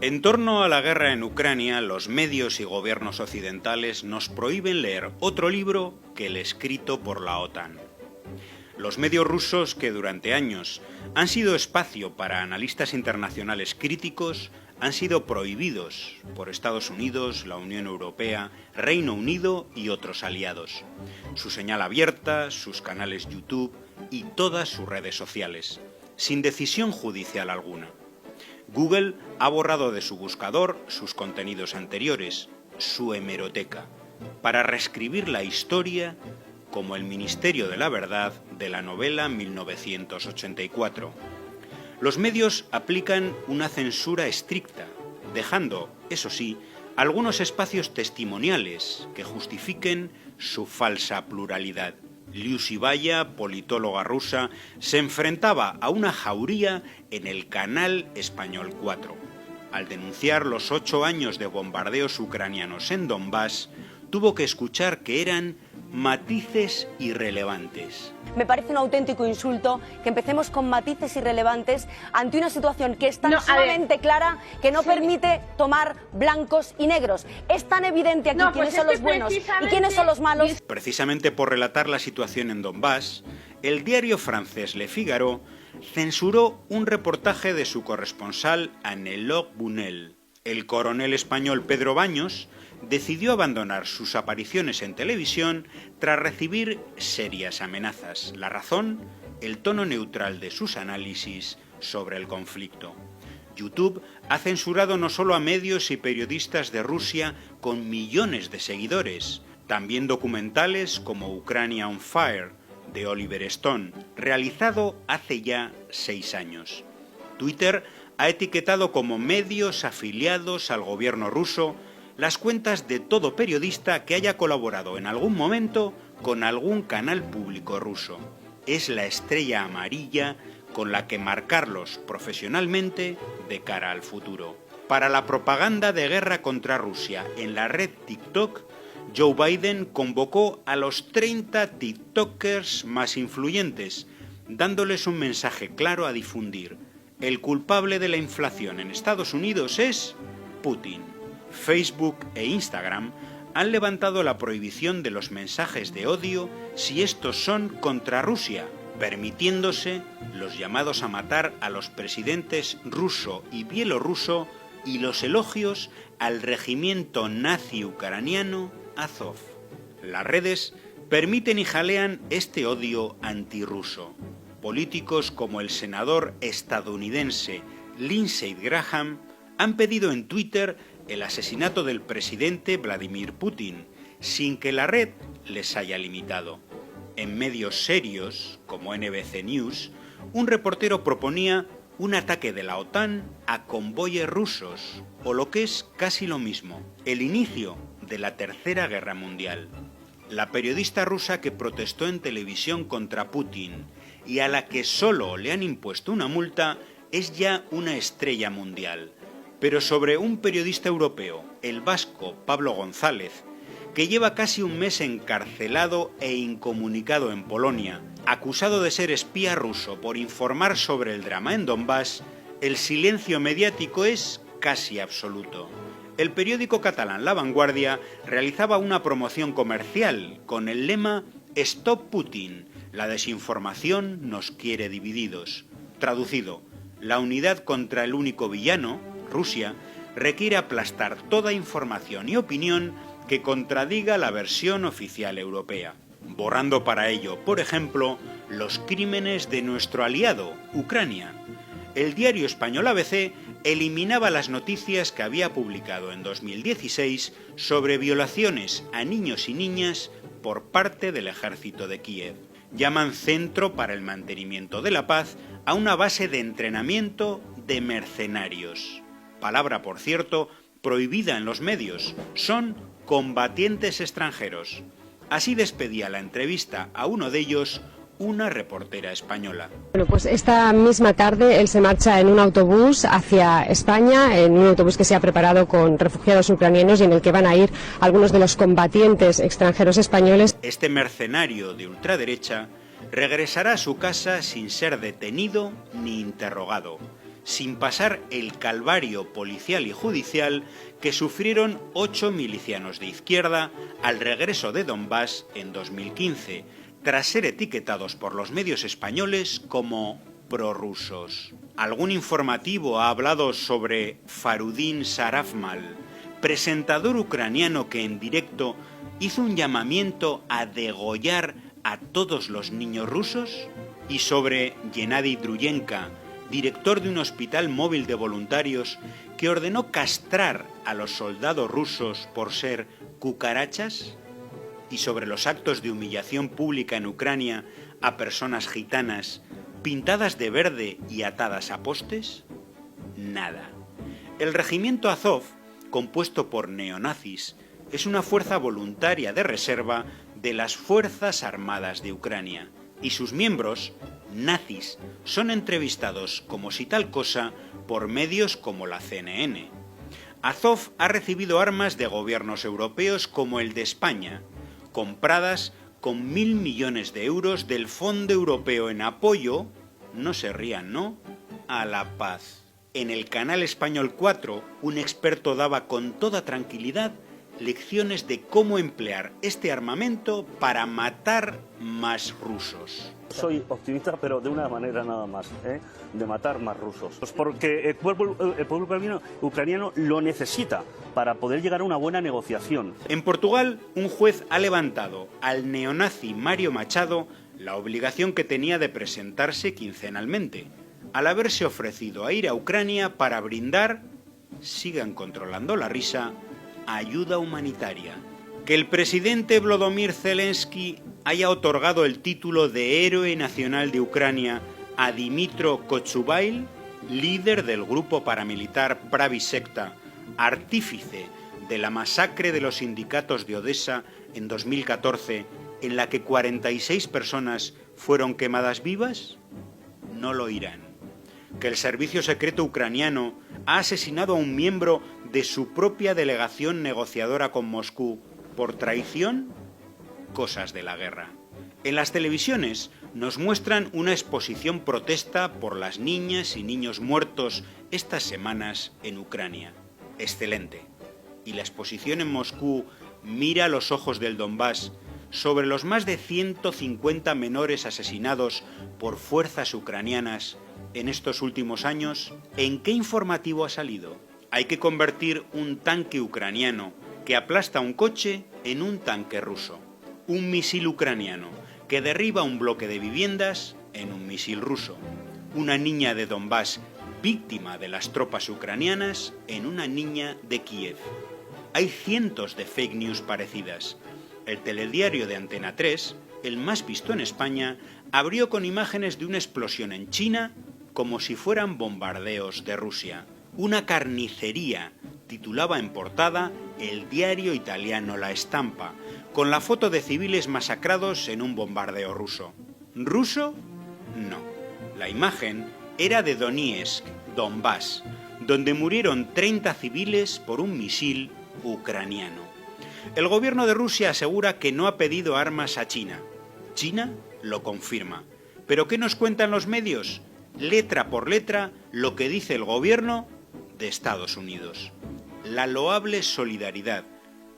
En torno a la guerra en Ucrania, los medios y gobiernos occidentales nos prohíben leer otro libro que el escrito por la OTAN. Los medios rusos, que durante años han sido espacio para analistas internacionales críticos, han sido prohibidos por Estados Unidos, la Unión Europea, Reino Unido y otros aliados. Su señal abierta, sus canales YouTube y todas sus redes sociales, sin decisión judicial alguna. Google ha borrado de su buscador sus contenidos anteriores, su hemeroteca, para reescribir la historia como el Ministerio de la Verdad de la novela 1984. Los medios aplican una censura estricta, dejando, eso sí, algunos espacios testimoniales que justifiquen su falsa pluralidad. Liu Xibaya, politóloga rusa, se enfrentaba a una jauría en el canal Español 4. Al denunciar los 8 años de bombardeos ucranianos en Donbass, tuvo que escuchar que eran matices irrelevantes. Me parece un auténtico insulto que empecemos con matices irrelevantes ante una situación que es tan sumamente clara que no permite tomar blancos y negros. Es tan evidente aquí quiénes son los buenos y quiénes son los malos. Precisamente por relatar la situación en Donbass, el diario francés Le Figaro censuró un reportaje de su corresponsal Anne-Laure Bunel. El coronel español Pedro Baños decidió abandonar sus apariciones en televisión tras recibir serias amenazas. La razón, el tono neutral de sus análisis sobre el conflicto. YouTube ha censurado no solo a medios y periodistas de Rusia con millones de seguidores, también documentales como Ucrania on Fire, de Oliver Stone, realizado hace ya 6 años. Twitter ha etiquetado como medios afiliados al gobierno ruso las cuentas de todo periodista que haya colaborado en algún momento con algún canal público ruso. Es la estrella amarilla con la que marcarlos profesionalmente de cara al futuro. Para la propaganda de guerra contra Rusia en la red TikTok, Joe Biden convocó a los 30 TikTokers más influyentes, dándoles un mensaje claro a difundir. El culpable de la inflación en Estados Unidos es Putin. Facebook e Instagram han levantado la prohibición de los mensajes de odio si estos son contra Rusia, permitiéndose los llamados a matar a los presidentes ruso y bielorruso y los elogios al regimiento nazi ucraniano Azov. Las redes permiten y jalean este odio antirruso. Políticos como el senador estadounidense Lindsey Graham han pedido en Twitter el asesinato del presidente Vladimir Putin, sin que la red les haya limitado. En medios serios, como NBC News, un reportero proponía un ataque de la OTAN a convoyes rusos, o lo que es casi lo mismo, el inicio de la Tercera Guerra Mundial. La periodista rusa que protestó en televisión contra Putin y a la que solo le han impuesto una multa es ya una estrella mundial. Pero sobre un periodista europeo, el vasco Pablo González, que lleva casi un mes encarcelado e incomunicado en Polonia, acusado de ser espía ruso por informar sobre el drama en Donbass, el silencio mediático es casi absoluto. El periódico catalán La Vanguardia realizaba una promoción comercial con el lema «Stop Putin, la desinformación nos quiere divididos». Traducido, la unidad contra el único villano, Rusia, requiere aplastar toda información y opinión que contradiga la versión oficial europea, borrando para ello, por ejemplo, los crímenes de nuestro aliado, Ucrania. El diario español ABC eliminaba las noticias que había publicado en 2016 sobre violaciones a niños y niñas por parte del ejército de Kiev. Llaman Centro para el Mantenimiento de la Paz a una base de entrenamiento de mercenarios. Palabra, por cierto, prohibida en los medios. Son combatientes extranjeros. Así despedía la entrevista a uno de ellos una reportera española. Bueno, pues esta misma tarde él se marcha en un autobús hacia España, en un autobús que se ha preparado con refugiados ucranianos y en el que van a ir algunos de los combatientes extranjeros españoles. Este mercenario de ultraderecha regresará a su casa sin ser detenido ni interrogado, sin pasar el calvario policial y judicial que sufrieron 8 milicianos de izquierda al regreso de Donbass en 2015, tras ser etiquetados por los medios españoles como prorrusos. Algún informativo ha hablado sobre Farudin Sarafmal, presentador ucraniano que en directo hizo un llamamiento a degollar a todos los niños rusos, y sobre Gennady Druyenka, director de un hospital móvil de voluntarios que ordenó castrar a los soldados rusos por ser cucarachas, y sobre los actos de humillación pública en Ucrania a personas gitanas pintadas de verde y atadas a postes. Nada. El regimiento Azov, compuesto por neonazis, es una fuerza voluntaria de reserva de las Fuerzas Armadas de Ucrania, y sus miembros, nazis, son entrevistados como si tal cosa por medios como la CNN. Azov ha recibido armas de gobiernos europeos como el de España, compradas con 1.000 millones de euros del Fondo Europeo en apoyo, no se rían, ¿no?, a la paz. En el canal Español 4, un experto daba con toda tranquilidad lecciones de cómo emplear este armamento para matar más rusos. Soy optimista, pero de una manera nada más, de matar más rusos. Pues porque el pueblo ucraniano lo necesita para poder llegar a una buena negociación. En Portugal, un juez ha levantado al neonazi Mario Machado la obligación que tenía de presentarse quincenalmente, al haberse ofrecido a ir a Ucrania para brindar, sigan controlando la risa, ayuda humanitaria. Que el presidente Volodymyr Zelensky haya otorgado el título de Héroe Nacional de Ucrania a Dmytro Kochubail, líder del grupo paramilitar Pravi Sekta, artífice de la masacre de los sindicatos de Odessa en 2014, en la que 46 personas fueron quemadas vivas, no lo oirán. Que el servicio secreto ucraniano ha asesinado a un miembro de su propia delegación negociadora con Moscú por traición, cosas de la guerra. En las televisiones nos muestran una exposición protesta por las niñas y niños muertos estas semanas en Ucrania. Excelente. Y la exposición en Moscú mira a los ojos del Donbass sobre los más de 150 menores asesinados por fuerzas ucranianas en estos últimos años. ¿En qué informativo ha salido? Hay que convertir un tanque ucraniano que aplasta un coche en un tanque ruso. Un misil ucraniano que derriba un bloque de viviendas en un misil ruso. Una niña de Donbass víctima de las tropas ucranianas en una niña de Kiev. Hay cientos de fake news parecidas. El telediario de Antena 3, el más visto en España, abrió con imágenes de una explosión en China como si fueran bombardeos de Rusia. Una carnicería, titulaba en portada el diario italiano La Stampa, con la foto de civiles masacrados en un bombardeo ruso. ¿Ruso? No. La imagen era de Donetsk, Donbass, donde murieron 30 civiles por un misil ucraniano. El gobierno de Rusia asegura que no ha pedido armas a China. China lo confirma. ¿Pero qué nos cuentan los medios? Letra por letra lo que dice el gobierno de Estados Unidos. La loable solidaridad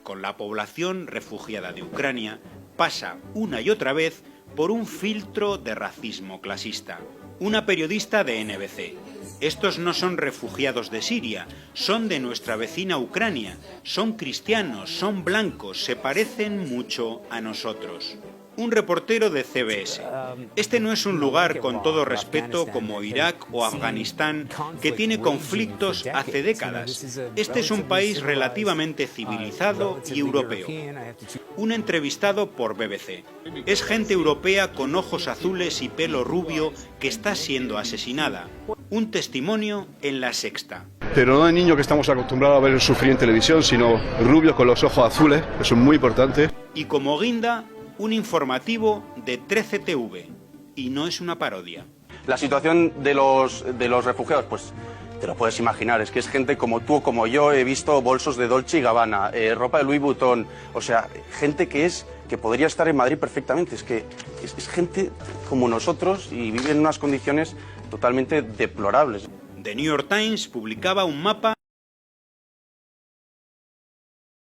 con la población refugiada de Ucrania pasa una y otra vez por un filtro de racismo clasista. Una periodista de NBC. Estos no son refugiados de Siria, son de nuestra vecina Ucrania, son cristianos, son blancos, se parecen mucho a nosotros. Un reportero de CBS. Este no es un lugar, con todo respeto, como Irak o Afganistán, que tiene conflictos hace décadas. Este es un país relativamente civilizado y europeo. Un entrevistado por BBC. Es gente europea con ojos azules y pelo rubio que está siendo asesinada. Un testimonio en La Sexta. Pero no de niño que estamos acostumbrados a ver sufrir en televisión, sino rubios con los ojos azules, eso es muy importante. Y como guinda, un informativo de 13TV, y no es una parodia. La situación de los refugiados, pues te lo puedes imaginar, es que es gente como tú o como yo. He visto bolsos de Dolce & Gabbana, ropa de Louis Vuitton, o sea, gente que podría estar en Madrid perfectamente. Es que es gente como nosotros y vive en unas condiciones totalmente deplorables. The New York Times publicaba un mapa